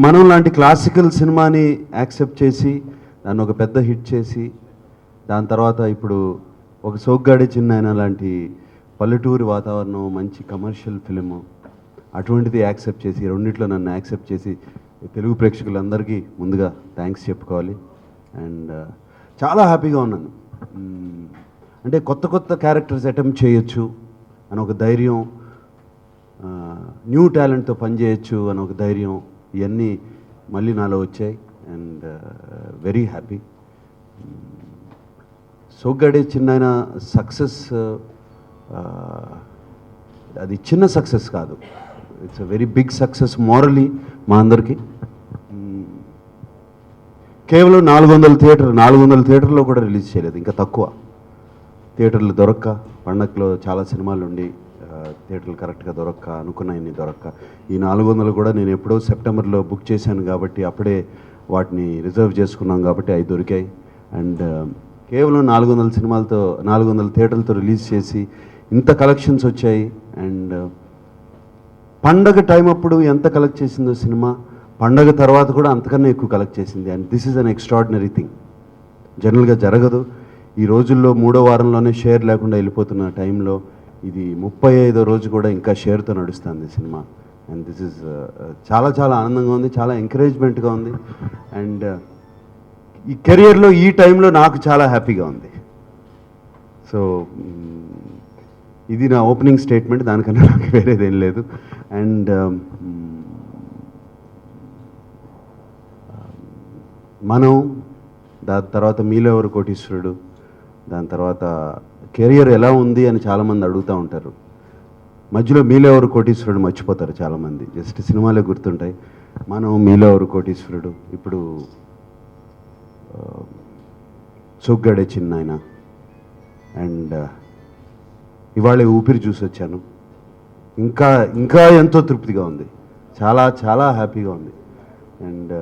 మనం లాంటి క్లాసికల్ సినిమాని యాక్సెప్ట్ చేసి దాన్ని ఒక పెద్ద హిట్ చేసి దాని తర్వాత ఇప్పుడు ఒక సోగ్గాడే చిన్నాయన లాంటి పల్లెటూరి వాతావరణం మంచి కమర్షియల్ ఫిలిము అటువంటిది యాక్సెప్ట్ చేసి రెండిట్లో నన్ను యాక్సెప్ట్ చేసి తెలుగు ప్రేక్షకులందరికీ ముందుగా థ్యాంక్స్ చెప్పుకోవాలి. అండ్ చాలా హ్యాపీగా ఉన్నాను. అంటే కొత్త కొత్త క్యారెక్టర్స్ అటెంప్ట్ చేయొచ్చు అని ఒక ధైర్యం, న్యూ టాలెంట్తో పనిచేయచ్చు అని ఒక ధైర్యం, ఇవన్నీ మళ్ళీ నాలో వచ్చాయి. And very happy. సోగ్గాడే చిన్నాయన సక్సెస్ అది చిన్న సక్సెస్ కాదు, it's a very big success morally మా అందరికీ. కేవలం 400 థియేటర్లో కూడా రిలీజ్ చేయలేదు, ఇంకా తక్కువ థియేటర్లు దొరక్క, పండగలో చాలా సినిమాలు ఉండి థియేటర్లు కరెక్ట్గా దొరక్క, అనుకున్నాయని దొరక్క. ఈ 400 కూడా నేను ఎప్పుడో సెప్టెంబర్లో బుక్ చేశాను కాబట్టి అప్పుడే వాటిని రిజర్వ్ చేసుకున్నాం కాబట్టి అవి దొరికాయి. అండ్ కేవలం 400 థియేటర్లతో రిలీజ్ చేసి ఇంత కలెక్షన్స్ వచ్చాయి. అండ్ పండగ టైం అప్పుడు ఎంత కలెక్ట్ చేసిందో సినిమా పండగ తర్వాత కూడా అంతకన్నా ఎక్కువ కలెక్ట్ చేసింది. And this is an extraordinary thing, జనరల్గా జరగదు. ఈ రోజుల్లో 3వ వారంలోనే షేర్ లేకుండా వెళ్ళిపోతున్న టైంలో ఇది 35వ రోజు కూడా ఇంకా షేర్తో నడుస్తుంది సినిమా. అండ్ దిస్ ఈజ్ చాలా చాలా ఆనందంగా ఉంది, చాలా ఎంకరేజ్మెంట్గా ఉంది. అండ్ ఈ కెరియర్లో ఈ టైంలో నాకు చాలా హ్యాపీగా ఉంది. సో ఇది నా ఓపెనింగ్ స్టేట్మెంట్, దానికన్నా నాకు వేరేదేం లేదు. అండ్ మనం దాని తర్వాత మీలో ఎవరు కోటీశ్వరుడు, దాని తర్వాత కెరియర్ ఎలా ఉంది అని చాలామంది అడుగుతూ ఉంటారు. మధ్యలో మీలో ఎవరు కోటీశ్వరుడు మర్చిపోతారు చాలామంది, జస్ట్ సినిమాలే గుర్తుంటాయి. మనం మీలో ఎవరు కోటీశ్వరుడు, ఇప్పుడు సోగ్గాడే చిన్నాయన, అండ్ ఇవాళ ఊపిరి చూసి వచ్చాను. ఇంకా ఇంకా ఎంతో తృప్తిగా ఉంది, చాలా చాలా హ్యాపీగా ఉంది. అండ్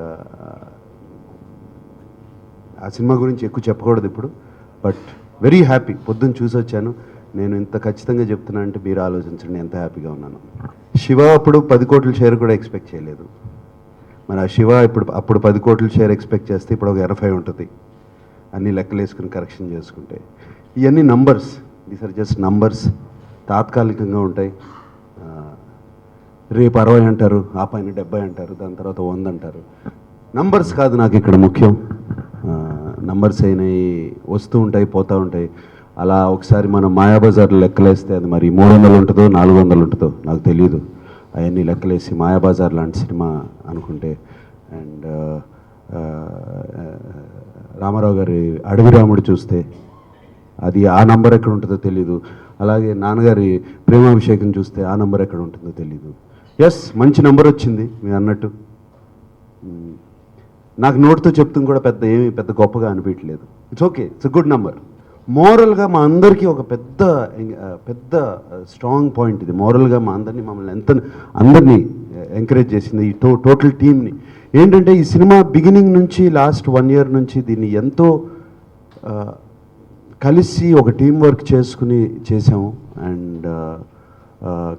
ఆ సినిమా గురించి ఎక్కువ చెప్పకూడదు ఇప్పుడు, బట్ వెరీ హ్యాపీ. పొద్దున్న చూసి వచ్చాను. నేను ఇంత ఖచ్చితంగా చెప్తున్నా అంటే మీరు ఆలోచించండి ఎంత హ్యాపీగా ఉన్నాను. శివ అప్పుడు 10 కోట్ల షేర్ కూడా ఎక్స్పెక్ట్ చేయలేదు. మరి ఆ శివ అప్పుడు 10 కోట్ల షేర్ ఎక్స్పెక్ట్ చేస్తే ఇప్పుడు ఒక 80 ఉంటుంది, అన్నీ లెక్కలు వేసుకుని కరెక్షన్ చేసుకుంటే. ఇవన్నీ numbers, these are just numbers, తాత్కాలికంగా ఉంటాయి. రేపు 60 అంటారు, ఆ పైన 70 అంటారు, దాని తర్వాత 100 అంటారు. నంబర్స్ కాదు నాకు ఇక్కడ ముఖ్యం. నంబర్స్ అయినాయి వస్తూ ఉంటాయి, పోతూ ఉంటాయి. అలా ఒకసారి మనం మాయాబజార్లో లెక్కలేస్తే అది మరి 300 ఉంటుందో 400 ఉంటుందో నాకు తెలియదు. అవన్నీ లెక్కలేసి మాయాబజార్ లాంటి సినిమా అనుకుంటే. అండ్ రామారావు గారి అడవి రాముడు చూస్తే అది ఆ నంబర్ ఎక్కడ ఉంటుందో తెలీదు. అలాగే నాన్నగారి ప్రేమాభిషేకం చూస్తే ఆ నంబర్ ఎక్కడ ఉంటుందో తెలీదు. ఎస్, మంచి నెంబర్ వచ్చింది మీరు అన్నట్టు. నాకు నోట్తో చెప్తుంది కూడా పెద్ద గొప్పగా అనిపించలేదు. It's okay, it's a good number. మోరల్గా మా అందరికీ ఒక పెద్ద స్ట్రాంగ్ పాయింట్ ఇది. మోరల్గా మమ్మల్ని అందరినీ ఎంకరేజ్ చేసింది ఈ టోటల్ టీమ్ని. ఏంటంటే ఈ సినిమా బిగినింగ్ నుంచి లాస్ట్ 1 year నుంచి దీన్ని ఎంతో కలిసి ఒక టీం వర్క్ చేసుకుని చేసాము. అండ్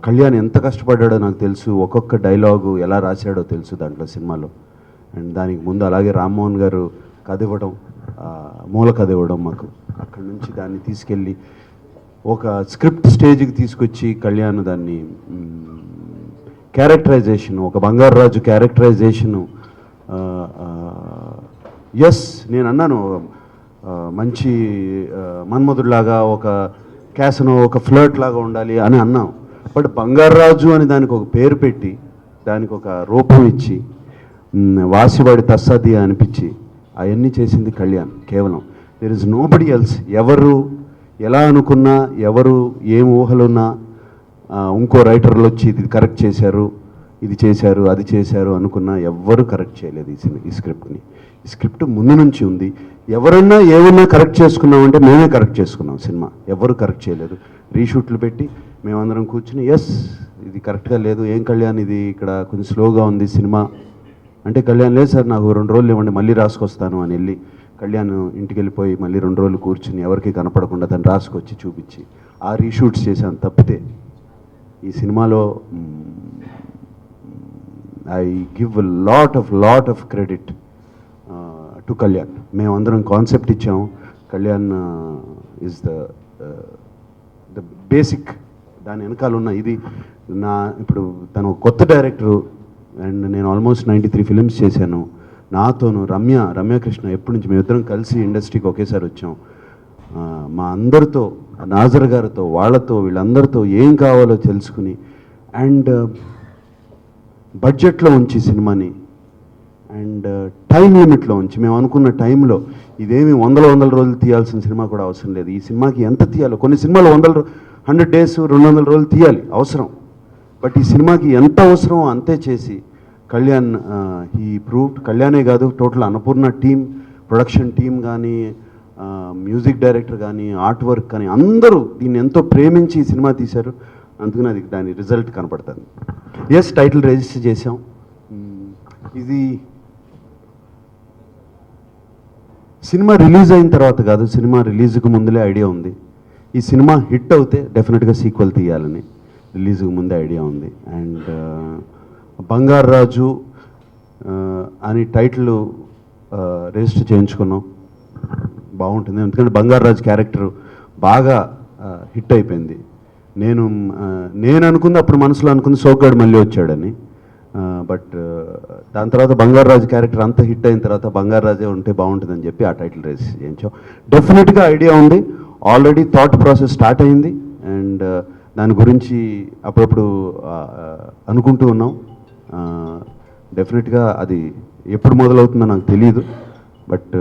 కళ్యాణ్ ఎంత కష్టపడ్డాడో నాకు తెలుసు, ఒక్కొక్క డైలాగు ఎలా రాశాడో తెలుసు దాంట్లో సినిమాలో. అండ్ దానికి ముందు అలాగే రామ్మోహన్ గారు కథ ఇవ్వడం, మూల కథ ఇవ్వడం మాకు. అక్కడి నుంచి దాన్ని తీసుకెళ్ళి ఒక స్క్రిప్ట్ స్టేజ్కి తీసుకొచ్చి కళ్యాణ్ దాన్ని క్యారెక్టరైజేషను, ఒక బంగారాజు క్యారెక్టరైజేషను. ఎస్, నేను అన్నాను మంచి మన్మధుడిలాగా, ఒక క్యాసనో, ఒక ఫ్లర్ట్ లాగా ఉండాలి అని అన్నాం. బట్ బంగారాజు అని దానికి ఒక పేరు పెట్టి, దానికి ఒక రూపం ఇచ్చి, వాసివాడి తస్సాది అనిపించి అవన్నీ చేసింది కళ్యాణ్ కేవలం. There is nobody else. ఎవరు ఎలా అనుకున్నా, ఎవరు ఏం ఊహలున్నా, ఇంకో రైటర్లు వచ్చి ఇది కరెక్ట్ చేశారు, ఇది చేశారు, అది చేశారు అనుకున్నా ఎవ్వరూ కరెక్ట్ చేయలేదు ఈ స్క్రిప్ట్ని. ఈ స్క్రిప్ట్ ముందు నుంచి ఉంది. ఎవరన్నా ఏమన్నా కరెక్ట్ చేసుకున్నామంటే మేమే కరెక్ట్ చేసుకున్నాం. సినిమా ఎవరు కరెక్ట్ చేయలేదు. రీషూట్లు పెట్టి మేమందరం కూర్చుని ఎస్ ఇది కరెక్ట్గా లేదు, ఏం కళ్యాణ్ ఇది ఇక్కడ కొంచెం స్లోగా ఉంది సినిమా అంటే, కళ్యాణ్ లేదు సార్ నాకు 2 రోజులు ఇవ్వండి మళ్ళీ రాసుకొస్తాను అని వెళ్ళి కళ్యాణ్ ఇంటికి వెళ్ళిపోయి మళ్ళీ 2 రోజులు కూర్చుని ఎవరికి కనపడకుండా దాన్ని రాసుకొచ్చి చూపించి ఆ రీషూట్స్ చేశాను. తప్పితే ఈ సినిమాలో I give lot of credit to Kalyan. మేమందరం కాన్సెప్ట్ ఇచ్చాము, కళ్యాణ్ ఈజ్ ద బేసిక్. దాని వెనకాల ఉన్న ఇది ఇప్పుడు తను కొత్త డైరెక్టరు, అండ్ నేను ఆల్మోస్ట్ 93 ఫిలిమ్స్ చేశాను. నాతోను రమ్యకృష్ణ ఎప్పటి నుంచి మేమిద్దరం కలిసి ఇండస్ట్రీకి ఒకేసారి వచ్చాం. మా అందరితో, నాజర్ గారితో, వాళ్ళతో, వీళ్ళందరితో ఏం కావాలో తెలుసుకుని, అండ్ బడ్జెట్లో ఉంచి సినిమాని, అండ్ టైం లిమిట్లో ఉంచి, మేము అనుకున్న టైంలో ఇదేమి వందల రోజులు తీయాల్సిన సినిమా కూడా అవసరం లేదు. ఈ సినిమాకి ఎంత తీయాలో, కొన్ని సినిమాలు 100 డేస్ 200 రోజులు తీయాలి అవసరం, బట్ ఈ సినిమాకి ఎంత అవసరమో అంతే చేసి కళ్యాణ్ హీ ప్రూవ్డ్. కళ్యాణే కాదు, total Annapurna team, production team కానీ, మ్యూజిక్ డైరెక్టర్ కానీ, ఆర్ట్ వర్క్ కానీ, అందరూ దీన్ని ఎంతో ప్రేమించి ఈ సినిమా తీశారు. అందుకని అది దాని రిజల్ట్ కనపడుతుంది. ఎస్, టైటిల్ రిజిస్టర్ చేసాం. ఇది సినిమా రిలీజ్ అయిన తర్వాత కాదు, సినిమా రిలీజ్కి ముందులే ఐడియా ఉంది. ఈ సినిమా హిట్ అవుతే డెఫినెట్గా సీక్వెల్ తీయాలని రిలీజ్కి ముందే ఐడియా ఉంది. అండ్ బంగారు రాజు అని టైటిల్ రిజిస్టర్ చేయించుకున్నాం. బాగుంటుంది, ఎందుకంటే బంగారు రాజు క్యారెక్టర్ బాగా హిట్ అయిపోయింది. నేను అనుకుంది, అప్పుడు మనసులో అనుకుంది సోగ్గాడు మళ్ళీ వచ్చాడని, బట్ దాని తర్వాత బంగారు రాజు క్యారెక్టర్ అంత హిట్ అయిన తర్వాత బంగారు రాజే ఉంటే బాగుంటుందని చెప్పి ఆ టైటిల్ రిజిస్టర్ చేయించాం. డెఫినెట్గా ఐడియా ఉంది, ఆల్రెడీ థాట్ ప్రాసెస్ స్టార్ట్ అయింది, అండ్ దాని గురించి అప్పుడప్పుడు అనుకుంటూ ఉన్నాం. డెఫినెట్గా అది ఎప్పుడు మొదలవుతుందో నాకు తెలియదు, బట్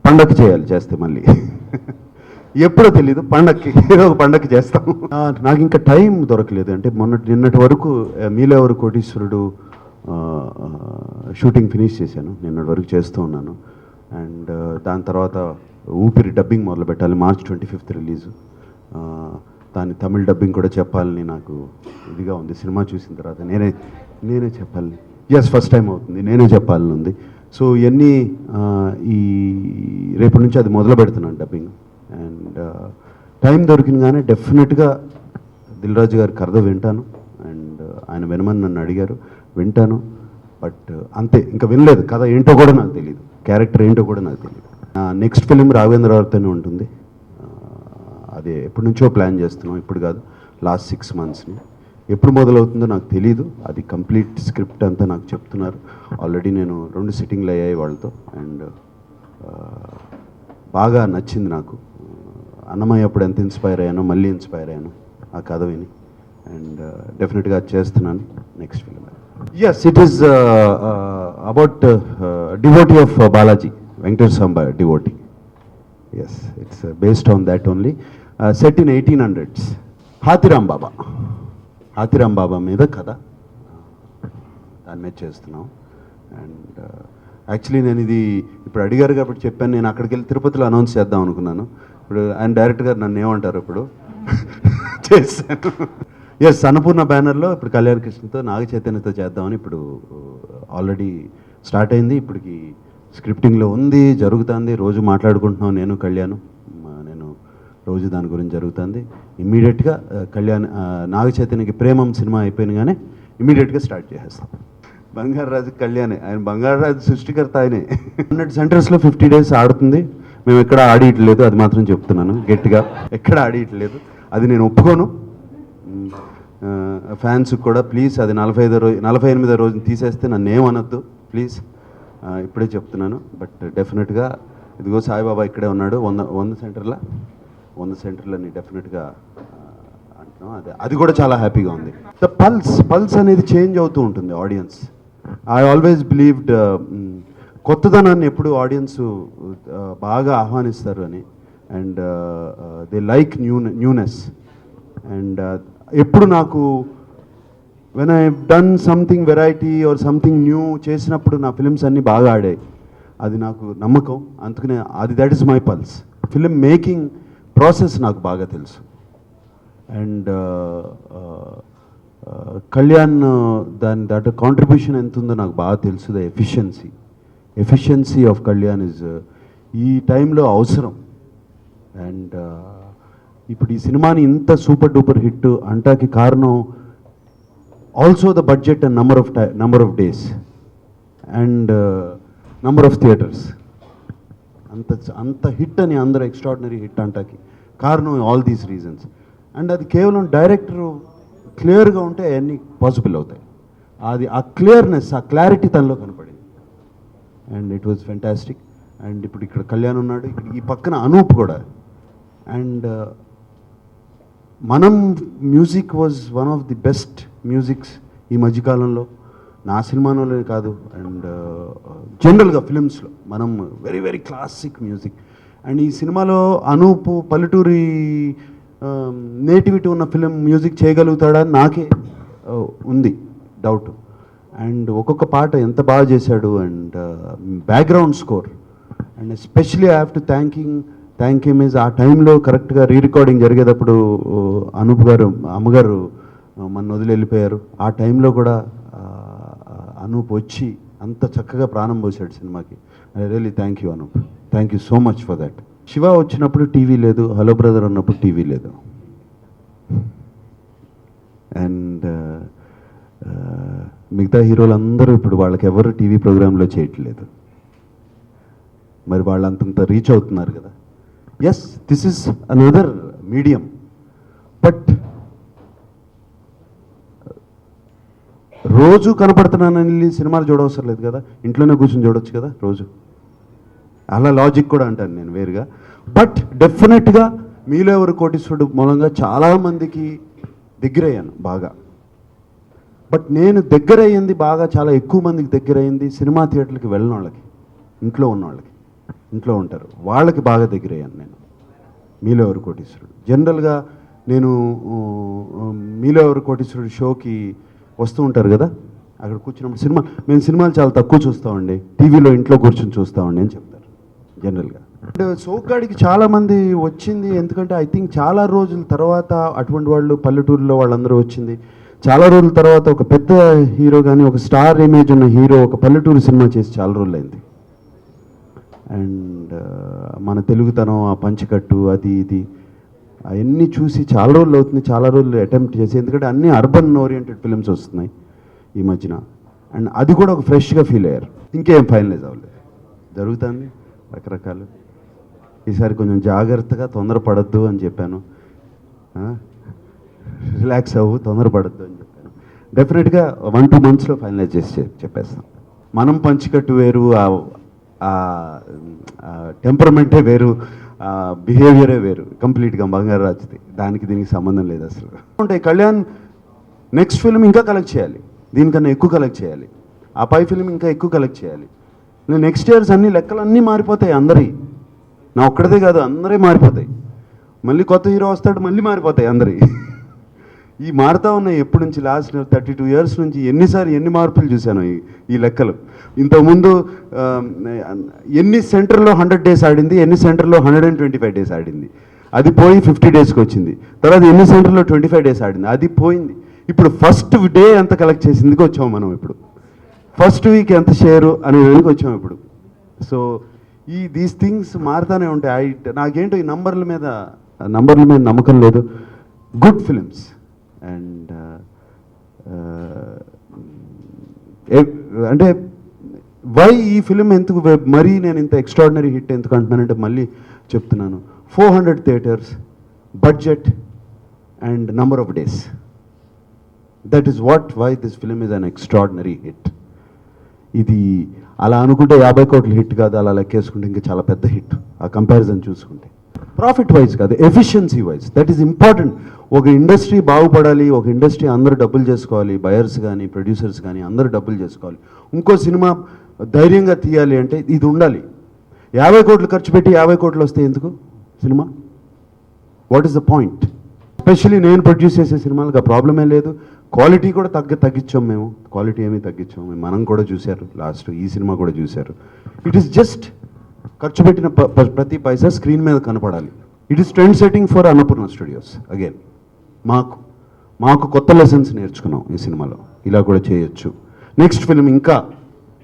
పండగకి చేస్తే మళ్ళీ ఎప్పుడో తెలీదు, పండగకి ఏదో ఒక పండగకి చేస్తాం. నాకు ఇంకా టైం దొరకలేదు. అంటే నిన్నటి వరకు మీలో ఎవరు కోటీశ్వరుడు షూటింగ్ ఫినిష్ చేశాను, నిన్నటి వరకు చేస్తూ ఉన్నాను. అండ్ దాని తర్వాత ఊపిరి డబ్బింగ్ మొదలు పెట్టాలి, March 25 రిలీజు. దాని తమిళ్ డబ్బింగ్ కూడా చెప్పాలని నాకు ఇదిగా ఉంది. సినిమా చూసిన తర్వాత నేనే చెప్పాలి. ఎస్, ఫస్ట్ టైం అవుతుంది, నేనే చెప్పాలని ఉంది. సో ఇవన్నీ ఈ రేపటి నుంచి అది మొదలు పెడుతున్నాను డబ్బింగ్. అండ్ టైం దొరికినగానే డెఫినెట్గా దిల్ రాజు గారి కథ వింటాను, అండ్ ఆయన వినమని నన్ను అడిగారు, వింటాను. బట్ అంతే, ఇంకా వినలేదు. కథ ఏంటో కూడా నాకు తెలియదు, క్యారెక్టర్ ఏంటో కూడా నాకు తెలియదు. నెక్స్ట్ ఫిలిం రాఘవేంద్రరావుతోనే ఉంటుంది. అదే ఎప్పటి నుంచో ప్లాన్ చేస్తున్నాం, ఇప్పుడు కాదు, లాస్ట్ 6 monthsని. ఎప్పుడు మొదలవుతుందో నాకు తెలీదు. అది కంప్లీట్ స్క్రిప్ట్ అంతా నాకు చెప్తున్నారు. ఆల్రెడీ నేను 2 సిట్టింగ్లు అయ్యాయి వాళ్ళతో, అండ్ బాగా నచ్చింది నాకు. అన్నమయ్య అప్పుడు ఎంత ఇన్స్పైర్ అయ్యానో మళ్ళీ ఇన్స్పైర్ అయ్యాను ఆ కథ విని, అండ్ డెఫినెట్గా చేస్తున్నాను next film. Yes, it is about devotee of Balaji, Venkateswara Swami devotee. Yes, it's based on that only. Set in 1800s. Hathiram Baba మీద కథ, దాని మీద చేస్తున్నాం. అండ్ యాక్చువల్లీ నేను ఇది ఇప్పుడు అడిగారు కాబట్టి చెప్పాను. నేను అక్కడికి వెళ్ళి తిరుపతిలో అనౌన్స్ చేద్దాం అనుకున్నాను. ఇప్పుడు ఆయన డైరెక్టర్ గారు నన్ను ఏమంటారు ఇప్పుడు చేశాను. ఎస్, అన్నపూర్ణ బ్యానర్లో ఇప్పుడు కళ్యాణ్ కృష్ణతో, నాగ చైతన్యతో చేద్దామని ఇప్పుడు ఆల్రెడీ స్టార్ట్ అయింది. ఇప్పటికి స్క్రిప్టింగ్లో ఉంది, జరుగుతుంది. రోజు మాట్లాడుకుంటున్నాం నేను కళ్యాణ్, నేను రోజు దాని గురించి జరుగుతుంది. ఇమ్మీడియట్గా కళ్యాణ్ నాగ చైతన్యకి ప్రేమం సినిమా అయిపోయినగానే ఇమ్మీడియట్గా స్టార్ట్ చేసేస్తాం. బంగారు రాజు కళ్యాణే, ఆయన బంగారు రాజు సృష్టికర్త ఆయనే. 100 సెంటర్స్లో 50 days ఆడుతుంది. మేము ఎక్కడ ఆడియట్లేదు, అది మాత్రం చెప్తున్నాను గట్టిగా, ఎక్కడ ఆడియట్లేదు. అది నేను ఒప్పుకోను. ఫ్యాన్స్ కూడా ప్లీజ్, అది 48వ రోజున తీసేస్తే నన్ను ఏమనొద్దు ప్లీజ్, ఇప్పుడే చెప్తున్నాను. బట్ డెఫినెట్గా ఇదిగో సాయిబాబా ఇక్కడే ఉన్నాడు, 100 సెంటర్లని డెఫినెట్గా అంటున్నాం. అది కూడా చాలా హ్యాపీగా ఉంది. ద పల్స్ అనేది చేంజ్ అవుతూ ఉంటుంది ఆడియన్స్. ఐ ఆల్వేస్ బిలీవ్డ్ కొత్తదనాన్ని ఎప్పుడు ఆడియన్స్ బాగా ఆహ్వానిస్తారు అని, and they like newness. And ఎప్పుడు నాకు when I done something variety or something new చేసినప్పుడు నా ఫిలిమ్స్ అన్నీ బాగా ఆడాయి. అది నాకు నమ్మకం. అందుకనే that is my pulse. Film making process నాకు బాగా తెలుసు. అండ్ కళ్యాణ్ దాంట్లో కాంట్రిబ్యూషన్ ఎంత ఉందో నాకు బాగా తెలుసు. The efficiency of Kalyan is ఈ టైంలో అవసరం. అండ్ ఇప్పుడు ఈ సినిమాని ఇంత సూపర్ డూపర్ హిట్ అంటాకి కారణం also the budget and number of days and number of theatres. అంత హిట్ అని అందరూ ఎక్స్ట్రాడినరీ హిట్ అంటాకి కారణం ఆల్ దీస్ రీజన్స్. అండ్ అది కేవలం డైరెక్టర్ క్లియర్గా ఉంటే అవన్నీ పాసిబుల్ అవుతాయి. అది ఆ క్లియర్నెస్, ఆ క్లారిటీ తనలో కనపడింది. And it was fantastic. And ఇప్పుడు ఇక్కడ కళ్యాణ్ ఉన్నాడు, ఇక్కడ ఈ పక్కన అనూప్ కూడా. అండ్ మనం music was one of the best musics ఈ మధ్యకాలంలో, నా సినిమాలోనే కాదు అండ్ జనరల్గా ఫిలిమ్స్లో మనం very very classic music. And ఈ సినిమాలో అనూప్ పల్లెటూరి నేటివిటీ ఉన్న ఫిలిం మ్యూజిక్ చేయగలుగుతాడా అని నాకే ఉంది డౌట్. అండ్ ఒక్కొక్క పాట ఎంత బాగా చేశాడు. And background score and especially I have to thank him is ఆ టైంలో కరెక్ట్గా రికార్డింగ్ జరిగేటప్పుడు అనూప్ గారు అమ్మగారు మన వదిలి వెళ్ళిపోయారు. ఆ టైంలో కూడా అనూప్ వచ్చి అంత చక్కగా ప్రాణం పోసాడు సినిమాకి. I really thank you Anup, thank you so much for that. Shiva వచ్చినప్పుడు టీవీ లేదు, హలో బ్రదర్ ఉన్నప్పుడు టీవీ లేదు. అండ్ మిగతా హీరోలు అందరూ ఇప్పుడు వాళ్ళకి ఎవరు టీవీ ప్రోగ్రాంలో చేయట్లేదు. మరి వాళ్ళు అంతంత రీచ్ అవుతున్నారు కదా. Yes, this is another medium. But రోజు కనపడుతున్నానని సినిమాలు చూడవసరం లేదు కదా, ఇంట్లోనే కూర్చొని చూడొచ్చు కదా రోజు. అలా లాజిక్ కూడా అంటాను నేను వేరుగా. బట్ డెఫినెట్గా మీలో ఎవరు కోటీశ్వరుడు మూలంగా చాలామందికి దగ్గరయ్యాను బాగా. బట్ నేను దగ్గర అయ్యింది బాగా, చాలా ఎక్కువ మందికి దగ్గర అయ్యింది సినిమా థియేటర్లకి వెళ్ళిన వాళ్ళకి, ఇంట్లో ఉన్న వాళ్ళకి, ఇంట్లో ఉంటారు వాళ్ళకి బాగా దగ్గర అయ్యాను నేను. మీలో ఎవరు కోటీశ్వరుడు జనరల్గా నేను మీలో ఎవరు కోటీశ్వరుడు షోకి వస్తూ ఉంటారు కదా, అక్కడ కూర్చున్నప్పుడు మేము సినిమాలు చాలా తక్కువ చూస్తామండి, టీవీలో ఇంట్లో కూర్చొని చూస్తామండి అని చెప్తారు జనరల్గా. అండ్ సోగ్గాడికి చాలామంది వచ్చింది ఎందుకంటే ఐ థింక్ చాలా రోజుల తర్వాత అటువంటి వాళ్ళు పల్లెటూరులో వాళ్ళందరూ వచ్చింది. చాలా రోజుల తర్వాత ఒక పెద్ద హీరో కానీ ఒక స్టార్ ఇమేజ్ ఉన్న హీరో ఒక పల్లెటూరు సినిమా చేసి చాలా రోజులు అయింది. అండ్ మన తెలుగుతనం, ఆ పంచకట్టు, అది ఇది అవన్నీ చూసి చాలా రోజులు అవుతుంది, చాలా రోజులు అటెంప్ట్ చేసి, ఎందుకంటే అన్నీ అర్బన్ ఓరియంటెడ్ ఫిలిమ్స్ వస్తున్నాయి ఈ మధ్యన. అండ్ అది కూడా ఒక ఫ్రెష్గా ఫీల్ అయ్యారు. ఇంకేం ఫైనలైజ్ అవ్వలేదు, జరుగుతుంది రకరకాలు. ఈసారి కొంచెం జాగ్రత్తగా, తొందరపడద్దు అని చెప్పాను, రిలాక్స్ అవ్వు, తొందరపడద్దు అని చెప్పాను. డెఫినెట్గా 1-2 monthsలో ఫైనలైజ్ చేసి చెప్పేస్తాం. మనం పంచికట్టు వేరు, టెంపర్మెంటే వేరు, బిహేవియరే వేరు కంప్లీట్గా బంగారు రాజుది. దానికి దీనికి సంబంధం లేదు అసలు. ఉంటాయి కళ్యాణ్ నెక్స్ట్ ఫిల్మ్ ఇంకా కలెక్ట్ చేయాలి, దీనికన్నా ఎక్కువ కలెక్ట్ చేయాలి, ఆ పై ఫిల్మ్ ఇంకా ఎక్కువ కలెక్ట్ చేయాలి. నెక్స్ట్ ఇయర్స్ అన్ని లెక్కలన్నీ మారిపోతాయి అందరి, నా ఒక్కడిదే కాదు అందరే మారిపోతాయి. మళ్ళీ కొత్త హీరో వస్తాడు, మళ్ళీ మారిపోతాయి అందరి. ఈ మారుతూ ఉన్నాయి ఎప్పటి నుంచి, లాస్ట్ 32 years నుంచి ఎన్ని మార్పులు చూశాను ఈ లెక్కలు. ఇంతకుముందు ఎన్ని సెంటర్లో 100 days ఆడింది, ఎన్ని సెంటర్లో 125 days ఆడింది, అది పోయి 50 daysకి వచ్చింది. తర్వాత ఎన్ని సెంటర్లో 25 days ఆడింది, అది పోయింది. ఇప్పుడు ఫస్ట్ డే ఎంత కలెక్ట్ చేసిందికి వచ్చాము మనం, ఇప్పుడు ఫస్ట్ వీక్ ఎంత షేరు అనే దానికి వచ్చాము ఇప్పుడు. సో దీస్ థింగ్స్ మారుతూనే ఉంటాయి. నాకేంటో ఈ నంబర్ల మీద నమ్మకం లేదు. గుడ్ ఫిలిమ్స్ అండ్ అంటే వై ఈ ఫిలిం ఎందుకు మరీ నేను ఇంత ఎక్స్ట్రాడినరీ హిట్ ఎందుకు అంటున్నానంటే మళ్ళీ చెప్తున్నాను, 400 theatres, budget and number of days. That is why this film is an extraordinary hit. ఇది అలా అనుకుంటే 50 కోట్ల హిట్ కాదు, అలా లెక్కేసుకుంటే ఇంకా చాలా పెద్ద హిట్. ఆ కంపారిజన్ చూసుకుంటే ప్రాఫిట్ వైజ్ కాదు, efficiency wise, that is important. ఒక ఇండస్ట్రీ బాగుపడాలి, ఒక ఇండస్ట్రీ అందరూ డబ్బులు చేసుకోవాలి, బయర్స్ కానీ ప్రొడ్యూసర్స్ కానీ అందరూ డబ్బులు చేసుకోవాలి. ఇంకో సినిమా ధైర్యంగా తీయాలి అంటే ఇది ఉండాలి. 50 కోట్లు ఖర్చు పెట్టి 50 కోట్లు వస్తే ఎందుకు cinema? What is the point? Especially నేను ప్రొడ్యూస్ చేసే సినిమాలకు ఆ ప్రాబ్లమే లేదు. క్వాలిటీ కూడా తగ్గించాం మేము, క్వాలిటీ ఏమీ తగ్గించాం. మనం కూడా చూశారు, లాస్ట్ ఈ సినిమా కూడా చూశారు. ఇట్ ఈస్ జస్ట్ ఖర్చు పెట్టిన ప్రతి పైసా స్క్రీన్ మీద కనపడాలి. It is trend setting for Annapurna studios. Again మాకు కొత్త లెసన్స్ నేర్చుకున్నాం ఈ సినిమాలో, ఇలా కూడా చేయొచ్చు. నెక్స్ట్ ఫిల్మ్ ఇంకా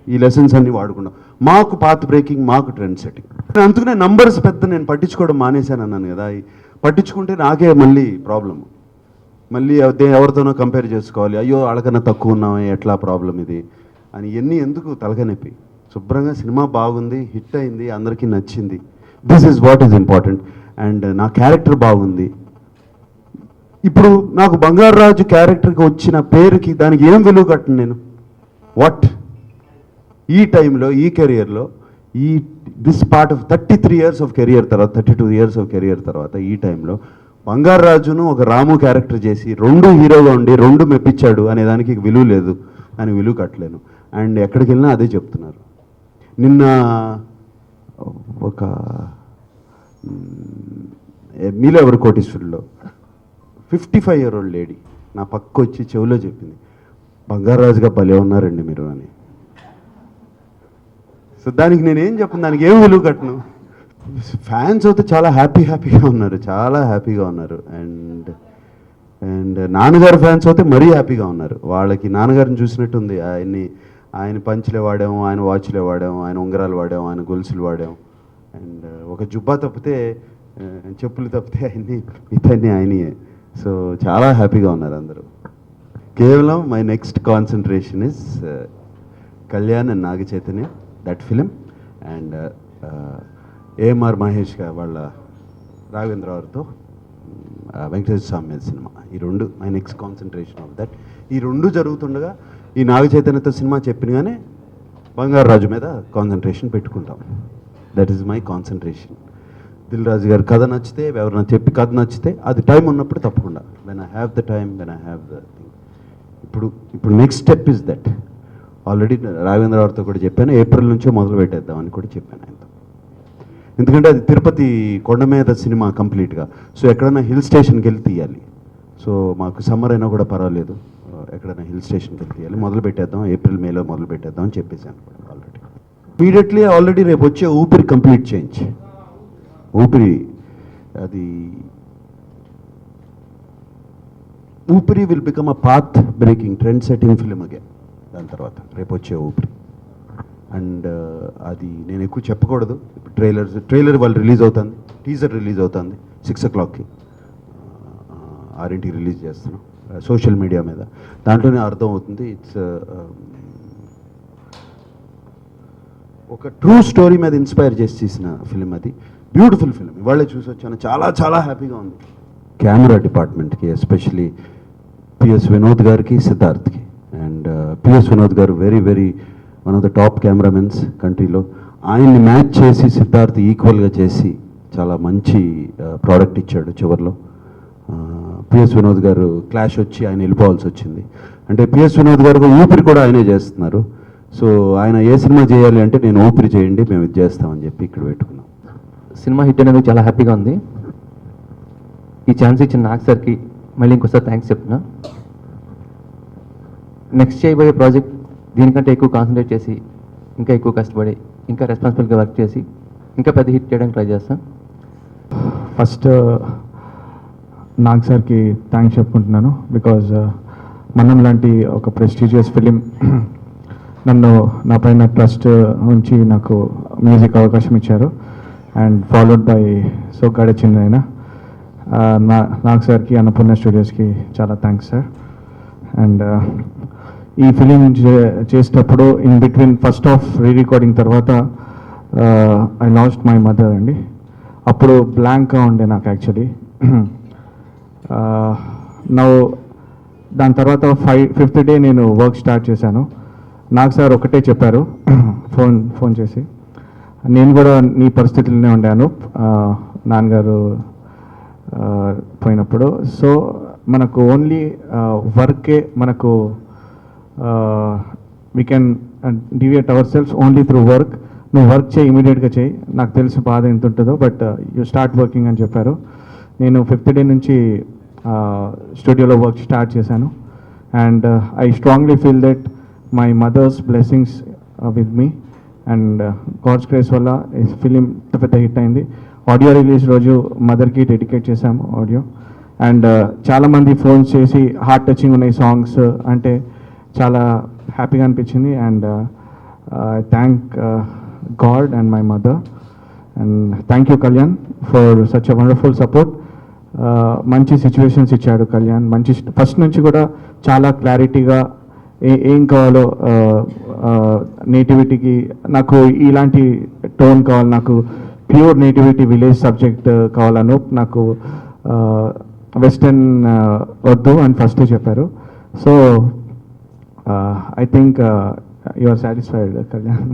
ఈ లెసన్స్ అన్ని వాడుకున్నాం. మాకు పాత్ బ్రేకింగ్, మాకు ట్రెండ్ సెట్టింగ్. అందుకనే నంబర్స్ పెద్ద నేను పట్టించుకోవడం మానేశాను అన్నాను కదా. పట్టించుకుంటే నాకే మళ్ళీ ప్రాబ్లము. మళ్ళీ ఎవరితోనో కంపేర్ చేసుకోవాలి, అయ్యో వాళ్ళకన్నా తక్కువ ఉన్నామే ఎట్లా ప్రాబ్లం ఇది అని ఇవన్నీ ఎందుకు తలకనొప్పి. శుభ్రంగా సినిమా బాగుంది, హిట్ అయింది, అందరికీ నచ్చింది, this is what is important. And నా క్యారెక్టర్ బాగుంది. ఇప్పుడు నాకు బంగారు రాజు క్యారెక్టర్కి వచ్చిన పేరుకి దానికి ఏం విలువ కట్టను నేను? వాట్ ఈ టైంలో ఈ కెరియర్లో this part of 33 years of career తర్వాత 32 years ఆఫ్ కెరియర్ తర్వాత ఈ టైంలో బంగారు రాజును ఒక రాము క్యారెక్టర్ చేసి 2 హీరోగా ఉండి 2 మెప్పించాడు అనే దానికి విలువ లేదు, అని విలువ కట్టలేను. అండ్ ఎక్కడికి వెళ్ళినా అదే చెప్తున్నారు. నిన్న ఒక మీలో ఎవరు కోటీశ్వరులో 55-year-old లేడీ నా పక్క వచ్చి చెవిలో చెప్పింది, బంగారు రాజుగా భలే ఉన్నారండి మీరు అని. సో దానికి నేనేం చెప్పను, దానికి ఏం విలువ కట్టను. ఫ్యాన్స్ అయితే చాలా హ్యాపీగా ఉన్నారు, చాలా హ్యాపీగా ఉన్నారు. అండ్ నాన్నగారు ఫ్యాన్స్ అయితే మరీ హ్యాపీగా ఉన్నారు. వాళ్ళకి నాన్నగారిని చూసినట్టుంది. ఆయన పంచులే వాడాము, ఆయన వాచ్లే వాడాము, ఆయన ఉంగరాలు వాడాము, ఆయన గొలుసులు వాడాము. అండ్ ఒక జుబ్బా తప్పితే, చెప్పులు తప్పితే ఇతన్ని ఆయనయే. సో చాలా హ్యాపీగా ఉన్నారు అందరూ. కేవలం my next concentration is Kalyan and Naga Chaitanya, that film. And AMR Mahesh గారు వాళ్ళ రాఘవేంద్రరావుతో వెంకటేశ్వర స్వామి సినిమా, ఈ 2 my next concentration of that. ఈ 2 జరుగుతుండగా ఈ నాగ చైతన్యతో సినిమా చెప్పినగానే బంగారు రాజు మీద కాన్సన్ట్రేషన్ పెట్టుకుంటాం. That is my concentration. Dil Raju గారి కథ నచ్చితే, ఎవరైనా చెప్పి కథ నచ్చితే, అది టైం ఉన్నప్పుడు తప్పకుండా, when I have the time, when I have the thing. ఇప్పుడు next step is that. Already రాఘవేంద్రరావుతో కూడా చెప్పాను, ఏప్రిల్ నుంచో మొదలు పెట్టేద్దామని కూడా చెప్పాను ఆయనతో. ఎందుకంటే అది తిరుపతి కొండ మీద సినిమా కంప్లీట్గా. సో ఎక్కడైనా హిల్ స్టేషన్కి వెళ్ళి తీయాలి. సో మాకు సమ్మర్ అయినా కూడా పర్వాలేదు, ఎక్కడైనా హిల్ స్టేషన్కి వెళ్ళి తీయాలి, మొదలు పెట్టేద్దాం, ఏప్రిల్ మేలో మొదలు పెట్టేద్దాం అని చెప్పేసాను ఆల్రెడీ. ఇమీడియట్లీ ఆల్రెడీ రేపు వచ్చే ఊపిరి కంప్లీట్ చేంజ్. ఊపిరి will become a path breaking, trend setting film again. దాని తర్వాత రేపు వచ్చే ఊపిరి. అండ్ అది నేను ఎక్కువ చెప్పకూడదు. ట్రైలర్ వాళ్ళు రిలీజ్ అవుతుంది, టీజర్ రిలీజ్ అవుతుంది 6 o'clockకి, 6ంటికి రిలీజ్ చేస్తున్నాం సోషల్ మీడియా మీద. దాంట్లోనే అర్థం అవుతుంది. ఇట్స్ ఒక ట్రూ స్టోరీ మీద ఇన్స్పైర్ చేసి తీసిన ఫిలిం అది. Beautiful film. ఇవాళే చూసి వచ్చాను, చాలా హ్యాపీగా ఉంది. కెమెరా డిపార్ట్మెంట్కి, ఎస్పెషలీ పిఎస్ వినోద్ గారికి, సిద్ధార్థ్కి. అండ్ పిఎస్ వినోద్ గారు very one of the top cameramens కంట్రీలో. ఆయన్ని మ్యాచ్ చేసి సిద్ధార్థ్ ఈక్వల్గా చేసి చాలా మంచి ప్రోడక్ట్ ఇచ్చాడు చివరిలో. పిఎస్ వినోద్ గారు క్లాష్ వచ్చి ఆయన వెళ్ళిపోవాల్సి వచ్చింది. అంటే పిఎస్ వినోద్ గారు ఊపిరి కూడా ఆయనే చేస్తున్నారు. సో ఆయన ఏ సినిమా చేయాలి అంటే, నేను ఊపిరి చేయండి, మేము ఇది చేస్తామని చెప్పి ఇక్కడ పెట్టుకున్నాం. సినిమా హిట్ అనేది చాలా హ్యాపీగా ఉంది. ఈ ఛాన్స్ ఇచ్చిన నాగ్ సార్కి మళ్ళీ ఇంకోసారి థ్యాంక్స్ చెప్తున్నా. నెక్స్ట్ చేయబోయే ప్రాజెక్ట్ దీనికంటే ఎక్కువ కాన్సన్ట్రేట్ చేసి, ఇంకా ఎక్కువ కష్టపడి, ఇంకా రెస్పాన్సిబుల్గా వర్క్ చేసి, ఇంకా పెద్ద హిట్ చేయడానికి ట్రై చేస్తాం. ఫస్ట్ నాగ్ సార్కి థ్యాంక్స్ చెప్పుకుంటున్నాను. బికాజ్ మనం లాంటి ఒక ప్రెస్టీజియస్ ఫిలిం నా పైన ట్రస్ట్ ఉంచి నాకు మ్యూజిక్ అవకాశం ఇచ్చారు. And followed by Soggade Chinni Nayana. Nag సార్కి, అన్నపూర్ణ స్టూడియోస్కి చాలా థ్యాంక్స్ సార్. అండ్ ఈ ఫిలిం చేసేటప్పుడు in between first half recording తర్వాత ఐ లాస్ట్ మై మదర్ అండి. అప్పుడు బ్లాంక్గా ఉండే నాకు యాక్చువల్లీ. దాని తర్వాత 5th డే నేను వర్క్ స్టార్ట్ చేశాను. నాకు సార్ ఒకటే చెప్పారు ఫోన్ చేసి, నేను కూడా నీ పరిస్థితుల్లోనే ఉండాను నాన్నగారు పోయినప్పుడు. సో మనకు ఓన్లీ వర్కే మనకు we can deviate our self only through work. నువ్వు వర్క్ చేయి, ఇమీడియట్గా చేయి, నాకు తెలుసు బాధ ఎంత ఉంటుందో, బట్ యూ స్టార్ట్ వర్కింగ్ అని చెప్పారు. నేను 5th డే నుంచి స్టూడియోలో వర్క్ స్టార్ట్ చేశాను. And I strongly feel that my mother's blessings with me and god's grace వల్ల ఈ ఫిలిం పెద్ద హిట్ అయింది. ఆడియో రిలీజ్ రోజు మదర్కి డెడికేట్ చేశాము ఆడియో. అండ్ చాలామంది ఫోన్స్ చేసి హార్ట్ టచింగ్ ఉన్నాయి సాంగ్స్ అంటే చాలా హ్యాపీగా అనిపించింది. And I thank God and my mother. And thank you Kalyan for such a wonderful support. మంచి సిచ్యువేషన్స్ ఇచ్చాడు కళ్యాణ్. మంచి ఫస్ట్ నుంచి కూడా చాలా క్లారిటీగా ఏం కావాలో, నేటివిటీకి నాకు ఇలాంటి టోన్ కావాలి, నాకు ప్యూర్ నేటివిటీ విలేజ్ సబ్జెక్ట్ కావాలను, నాకు వెస్టర్న్ వద్దు అని ఫస్ట్ చెప్పారు. So I think you are satisfied Kalyan.